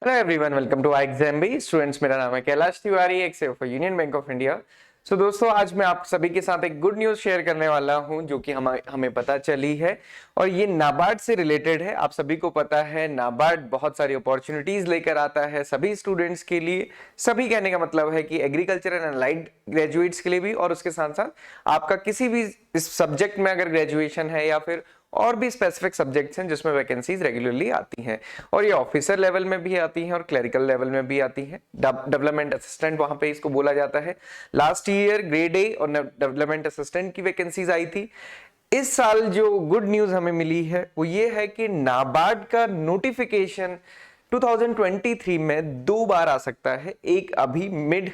Hello everyone, welcome to exam B students. मेरा नाम है Kailash Tiwari, ex of Union Bank of India. So दोस्तों, आज मैं आप सभी के साथ एक गुड न्यूज शेयर करने वाला हूं जो कि हमें पता चली है और ये नाबार्ड से रिलेटेड है। आप सभी को पता है नाबार्ड बहुत सारी अपॉर्चुनिटीज लेकर आता है सभी स्टूडेंट्स के लिए। सभी कहने का मतलब है कि एग्रीकल्चर एंड अलाइड ग्रेजुएट्स के लिए भी, और उसके साथ साथ आपका किसी भी इस सब्जेक्ट में अगर ग्रेजुएशन है या फिर और भी स्पेसिफिक सब्जेक्ट्स हैं जिसमें वैकेंसीज रेगुलरली आती हैं, और ये ऑफिसर लेवल में भी आती हैं और क्लरिकल लेवल में भी आती हैं। डेवलपमेंट असिस्टेंट वहां पे इसको बोला जाता है। लास्ट ईयर ग्रेड ए और डेवलपमेंट असिस्टेंट की वैकेंसीज आई थी। इस साल जो गुड न्यूज हमें मिली है वो ये है कि नाबार्ड का नोटिफिकेशन 2023 में 2 बार आ सकता है। एक अभी मिड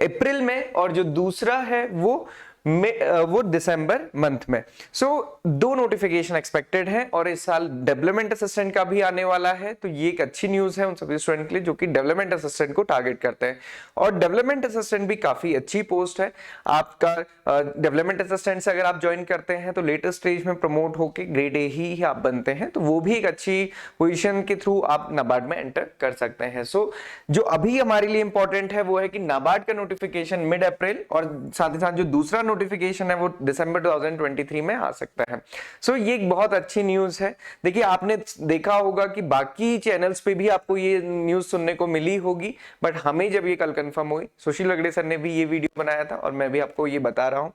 अप्रैल में और जो दूसरा है वो दिसंबर मंथ में। सो 2 नोटिफिकेशन एक्सपेक्टेड है और इस साल डेवलपमेंट असिस्टेंट का भी आने वाला है। तो ये एक अच्छी न्यूज है उन सभी स्टूडेंट के लिए जो कि डेवलपमेंट असिस्टेंट को टारगेट करते हैं। और डेवलपमेंट असिस्टेंट भी काफी अच्छी पोस्ट है। आपका डेवलपमेंट असिस्टेंट से अगर आप ज्वाइन करते हैं तो लेटेस्ट स्टेज में प्रमोट होकर ग्रेड ए ही आप बनते हैं, तो वो भी एक अच्छी पोजिशन के थ्रू आप नाबार्ड में एंटर कर सकते हैं। सो जो अभी हमारे लिए इंपॉर्टेंट है वो है कि नाबार्ड का नोटिफिकेशन मिड अप्रैल और साथ ही साथ जो दूसरा नोटिफिकेशन है वो दिसंबर 2023 में आ सकता है। सो ये एक बहुत अच्छी न्यूज है। देखिए, आपने देखा होगा कि बाकी चैनल्स पे भी आपको ये न्यूज सुनने को मिली होगी, बट हमें जब ये कल कंफर्म हुई, सुशील वगड़े सर ने भी ये वीडियो बनाया था और मैं भी आपको ये बता रहा हूं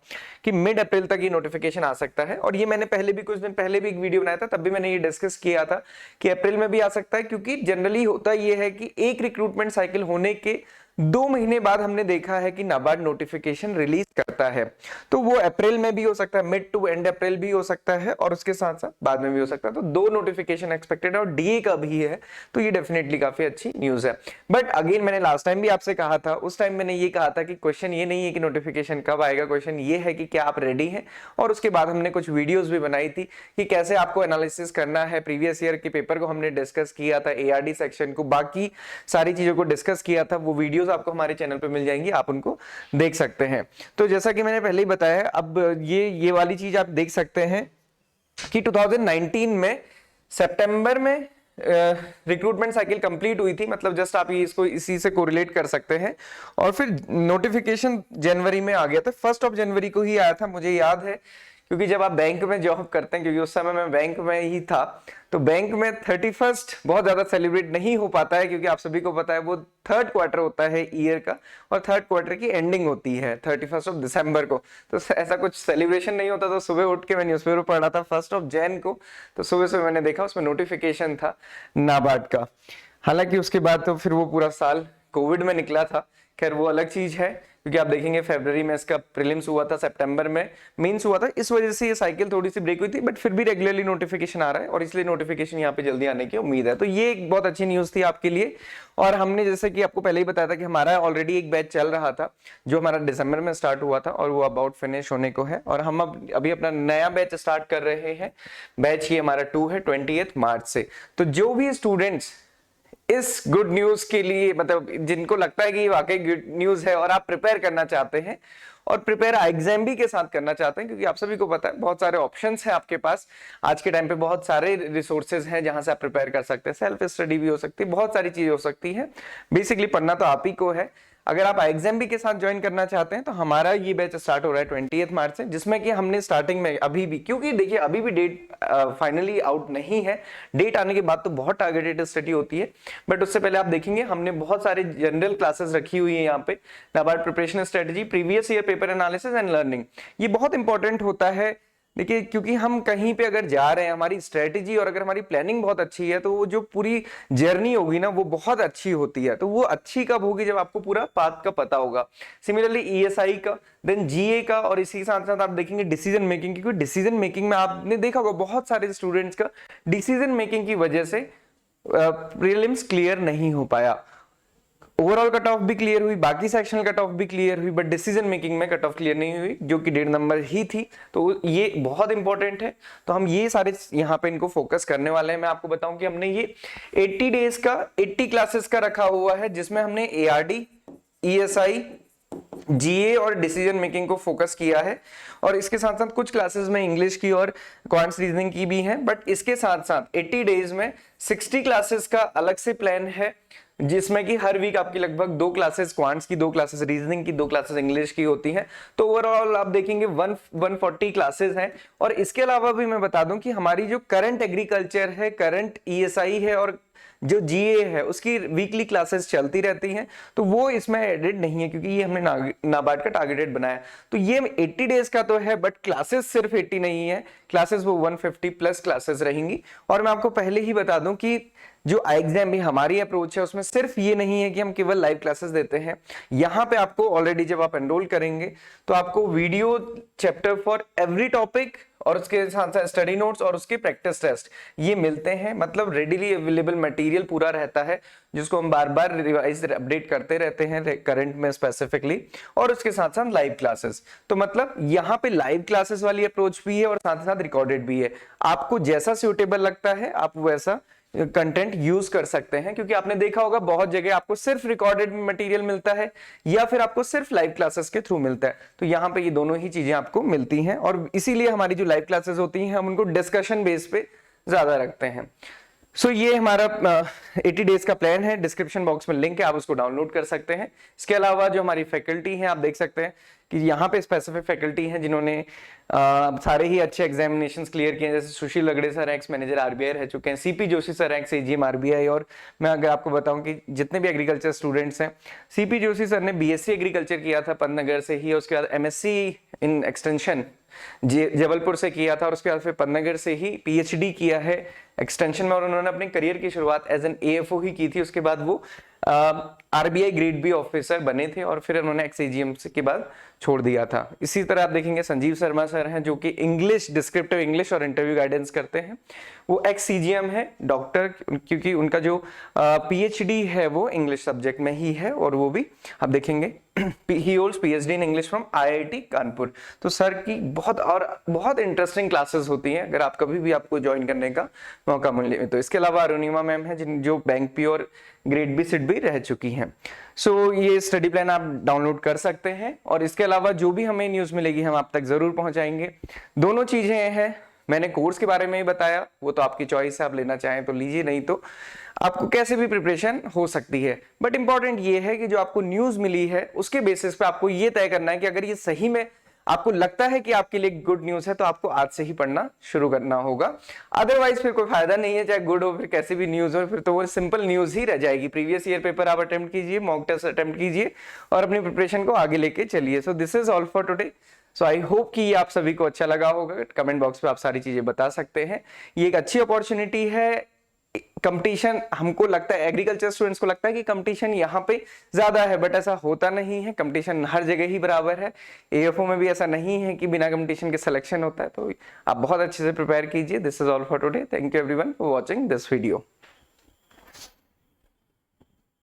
कि मिड अप्रैल तक ये नोटिफिकेशन आ सकता है। और ये मैंने पहले भी कुछ दिन पहले भी एक वीडियो बनाया था, तब भी मैंने ये डिस्कस किया था कि अप्रैल में भी आ सकता है, क्योंकि जनरली होता ये है कि एक रिक्रूटमेंट साइकिल होने के 2 महीने बाद हमने देखा है कि नाबार्ड नोटिफिकेशन रिलीज करता है। तो वो अप्रैल में भी हो सकता है, मिड टू एंड अप्रैल भी हो सकता है और उसके साथ साथ बाद में भी हो सकता है। तो 2 नोटिफिकेशन एक्सपेक्टेड है और डीए का भी है। तो ये डेफिनेटली काफी अच्छी न्यूज है। बट अगेन, मैंने लास्ट टाइम भी आपसे कहा था, उस टाइम मैंने ये कहा था कि क्वेश्चन ये नहीं है कि नोटिफिकेशन कब आएगा, क्वेश्चन ये है कि क्या आप रेडी हैं। और उसके बाद हमने कुछ वीडियोस भी बनाई थी कि कैसे आपको एनालिसिस करना है। प्रीवियस ईयर के पेपर को हमने डिस्कस किया था, एआरडी सेक्शन को, बाकी सारी चीजों को डिस्कस किया था। वो वीडियोस आपको हमारे चैनल पे मिल जाएंगी, आप उनको देख सकते हैं। तो जैसा कि मैंने पहले ही बताया, अब ये वाली चीज आप देख सकते हैं कि 2019 में सितंबर में रिक्रूटमेंट साइकिल कंप्लीट हुई थी। मतलब जस्ट आप ये इसको इसी से कोरिलेट कर सकते हैं। और फिर नोटिफिकेशन जनवरी में आ गया था, 1 जनवरी को ही आया था, मुझे याद है, क्योंकि जब आप बैंक में जॉब करते हैं, क्योंकि उस समय मैं बैंक में ही था, तो बैंक में 31st बहुत ज्यादा सेलिब्रेट नहीं हो पाता है, क्योंकि आप सभी को पता है वो 3rd क्वार्टर होता है ईयर का और 3rd क्वार्टर की एंडिंग होती है 31st दिसंबर को। तो ऐसा कुछ सेलिब्रेशन नहीं होता। तो सुबह उठ के मैं न्यूज़पेपर पढ़ रहा था 1 जनवरी को, तो सुबह सुबह मैंने देखा उसमें नोटिफिकेशन था नाबार्ड का। हालांकि उसके बाद तो फिर वो पूरा साल कोविड में निकला था। खैर, वो अलग चीज है, क्योंकि आप देखेंगे फरवरी में इसका प्रीलिम्स हुआ था, सितंबर में मेंस हुआ था। इस वजह से ये साइकिल थोड़ी सी ब्रेक हुई थी, बट फिर भी रेगुलरली नोटिफिकेशन आ रहा है और इसलिए नोटिफिकेशन यहाँ पे जल्दी आने की उम्मीद है। तो ये एक बहुत अच्छी न्यूज थी आपके लिए। और हमने जैसे कि आपको पहले ही बताया था कि हमारा ऑलरेडी एक बैच चल रहा था जो हमारा दिसंबर में स्टार्ट हुआ था और वो अबाउट फिनिश होने को है, और हम अभी अपना नया बैच स्टार्ट कर रहे हैं। बैच ये हमारा 2 है 28 मार्च से। तो जो भी स्टूडेंट्स इस गुड न्यूज के लिए, मतलब जिनको लगता है कि ये वाकई गुड न्यूज है और आप प्रिपेयर करना चाहते हैं और प्रिपेयर एग्जाम भी के साथ करना चाहते हैं, क्योंकि आप सभी को पता है बहुत सारे ऑप्शंस हैं आपके पास आज के टाइम पे, बहुत सारे रिसोर्सेज हैं जहां से आप प्रिपेयर कर सकते हैं। सेल्फ स्टडी भी हो सकती है, बहुत सारी चीजें हो सकती हैं। बेसिकली पढ़ना तो आप ही को है। अगर आप एग्जाम भी के साथ ज्वाइन करना चाहते हैं तो हमारा ये बैच स्टार्ट हो रहा है 28 मार्च से, जिसमें कि हमने स्टार्टिंग में अभी भी, क्योंकि देखिए अभी भी डेट फाइनली आउट नहीं है, डेट आने के बाद तो बहुत टारगेटेड स्टडी होती है, बट उससे पहले आप देखेंगे हमने बहुत सारे जनरल क्लासेस रखी हुई है यहाँ पे। NABARD preparation strategy, previous year paper analysis and learning, ये बहुत इंपॉर्टेंट होता है। देखिए, क्योंकि हम कहीं पे अगर जा रहे हैं, हमारी स्ट्रेटेजी और अगर हमारी प्लानिंग बहुत अच्छी है तो वो जो पूरी जर्नी होगी ना वो बहुत अच्छी होती है। तो वो अच्छी कब होगी? जब आपको पूरा पाथ का पता होगा। सिमिलरली ईएसआई का, देन जीए का, और इसी साथ साथ आप देखेंगे डिसीजन मेकिंग, क्योंकि डिसीजन मेकिंग में आपने देखा होगा बहुत सारे स्टूडेंट्स का डिसीजन मेकिंग की वजह से प्रीलिम्स क्लियर नहीं हो पाया। ओवरऑल कट ऑफ भी क्लियर हुई, बाकी सेक्शनल कट ऑफ भी क्लियर हुई, बट डिसीजन मेकिंग में कट ऑफ क्लियर नहीं हुई, जो कि 1.5 नंबर ही थी। तो ये बहुत इंपॉर्टेंट है। तो हम ये सारे यहाँ पे इनको फोकस करने वाले हैं। मैं आपको बताऊं कि हमने ये 80 डेज का 80 क्लासेस का रखा हुआ है, जिसमें हमने एआरडी, ईएसआई, जीए और डिसीजन मेकिंग को फोकस किया है। और इसके साथ साथ कुछ क्लासेस में इंग्लिश की और क्वांट्स रीजनिंग की भी हैं, बट इसके साथ साथ 80 डेज में 60 क्लासेस का अलग से प्लान है, जिसमें कि हर वीक आपकी लगभग 2 क्लासेस क्वांट्स की, 2 क्लासेस रीजनिंग की, 2 क्लासेस इंग्लिश की होती हैं। तो ओवरऑल आप देखेंगे 140 क्लासेस हैं। और इसके अलावा भी मैं बता दूं कि हमारी जो करंट एग्रीकल्चर है, करंट ईएसआई है और जो जीए है, उसकी वीकली क्लासेस चलती रहती हैं। तो वो इसमें एडेड नहीं है, क्योंकि ये हमने नाबार्ड का टारगेटेड बनाया। तो ये 80 डेज का तो है, बट क्लासेस सिर्फ 80 नहीं है, क्लासेस वो 150 प्लस क्लासेस रहेंगी। और मैं आपको पहले ही बता दूं कि जो एग्जाम भी हमारी अप्रोच है, उसमें सिर्फ ये नहीं है कि हम केवल लाइव क्लासेस देते हैं। यहाँ पे आपको ऑलरेडी जब आप एनरोल करेंगे तो आपको video chapter for every topic और उसके साथ साथ स्टडी नोट्स और उसके प्रैक्टिस टेस्ट ये मिलते हैं। मतलब रेडिली अवेलेबल मटेरियल पूरा रहता है, जिसको हम बार बार रिवाइज अपडेट करते रहते हैं करंट में स्पेसिफिकली, और उसके साथ साथ लाइव क्लासेस। तो मतलब यहाँ पे लाइव क्लासेस वाली अप्रोच भी है और साथ साथ रिकॉर्डेड भी है। आपको जैसा सूटेबल लगता है आप वैसा कंटेंट यूज कर सकते हैं, क्योंकि आपने देखा होगा बहुत जगह आपको सिर्फ रिकॉर्डेड मटेरियल मिलता है या फिर आपको सिर्फ लाइव क्लासेस के थ्रू मिलता है। तो यहाँ पे ये दोनों ही चीजें आपको मिलती हैं, और इसीलिए हमारी जो लाइव क्लासेस होती हैं हम उनको डिस्कशन बेस पे ज्यादा रखते हैं। सो ये हमारा 80 डेज का प्लान है। डिस्क्रिप्शन बॉक्स में लिंक है, आप उसको डाउनलोड कर सकते हैं। इसके अलावा जो हमारी फैकल्टी है, आप देख सकते हैं कि यहाँ पे स्पेसिफिक फैकल्टी हैं जिन्होंने सारे ही अच्छे एग्जामिनेशंस क्लियर किए हैं, जैसे सुशील लगड़े सर एक्स मैनेजर आरबीआई रह चुके हैं, CP Joshi sir x AGM RBI. और मैं अगर आपको बताऊं कि जितने भी एग्रीकल्चर स्टूडेंट्स हैं, सीपी जोशी सर ने बीएससी एग्रीकल्चर किया था पन्नगर से ही, उसके बाद एमएससी इन एक्सटेंशन जबलपुर से किया था, और उसके बाद फिर पन्नगर से ही पीएचडी किया है एक्सटेंशन में। और उन्होंने अपने करियर की शुरुआत एज एन एएफओ ही की थी। उसके बाद वो आरबीआई ग्रेड बी ऑफिसर बने थे और फिर उन्होंने एक्सएजीएम के बाद छोड़ दिया था। इसी तरह आप देखेंगे संजीव शर्मा सर हैं, जो कि इंग्लिश, डिस्क्रिप्टिव इंग्लिश और इंटरव्यू गाइडेंस करते हैं। वो एक्स सीजीएम है, डॉक्टर, क्योंकि उनका जो पीएचडी है वो इंग्लिश सब्जेक्ट में ही है। और वो भी आप देखेंगे ही holds PhD in English from IIT Kanpur. तो सर की बहुत इंटरेस्टिंग क्लासेस होती हैं, अगर आप कभी भी आपको ज्वाइन करने का मौका मिले तो। इसके अलावा अरुणिमा मैम है, जो बैंक पी और ग्रेड बी सिट भी रह चुकी हैं। सो ये स्टडी प्लान आप डाउनलोड कर सकते हैं, और इसके अलावा जो भी हमें न्यूज मिलेगी हम आप तक जरूर पहुंचाएंगे। दोनों चीजें हैं, मैंने कोर्स के बारे में ही बताया, वो तो आपकी चॉइस है, आप लेना चाहें तो लीजिए, नहीं तो आपको कैसे भी प्रिपरेशन हो सकती है। बट इंपॉर्टेंट ये है कि जो आपको न्यूज मिली है उसके बेसिस पे आपको ये तय करना है कि अगर ये सही में आपको लगता है कि आपके लिए गुड न्यूज है तो आपको आज से ही पढ़ना शुरू करना होगा। अदरवाइज फिर कोई फायदा नहीं है, चाहे गुड हो फिर कैसी भी न्यूज हो, फिर तो वो सिंपल न्यूज ही रह जाएगी। प्रीवियस ईयर पेपर आप अटेम्प्ट कीजिए, मॉक टेस्ट अटेम्प्ट कीजिए और अपनी प्रिपरेशन को आगे लेके चलिए। So this is all for today. So I hope कि आप सभी को अच्छा लगा होगा। कमेंट बॉक्स पे आप सारी चीजें बता सकते हैं। ये एक अच्छी अपॉर्चुनिटी है। कंपटीशन, हमको लगता है, एग्रीकल्चर स्टूडेंट्स को लगता है कि कंपटीशन यहाँ पे ज्यादा है, बट ऐसा होता नहीं है। कंपटीशन हर जगह ही बराबर है। एएफओ में भी ऐसा नहीं है कि बिना कंपटीशन के सिलेक्शन होता है। तो आप बहुत अच्छे से प्रिपेयर कीजिए। This is all for today. Thank you everyone for watching this video.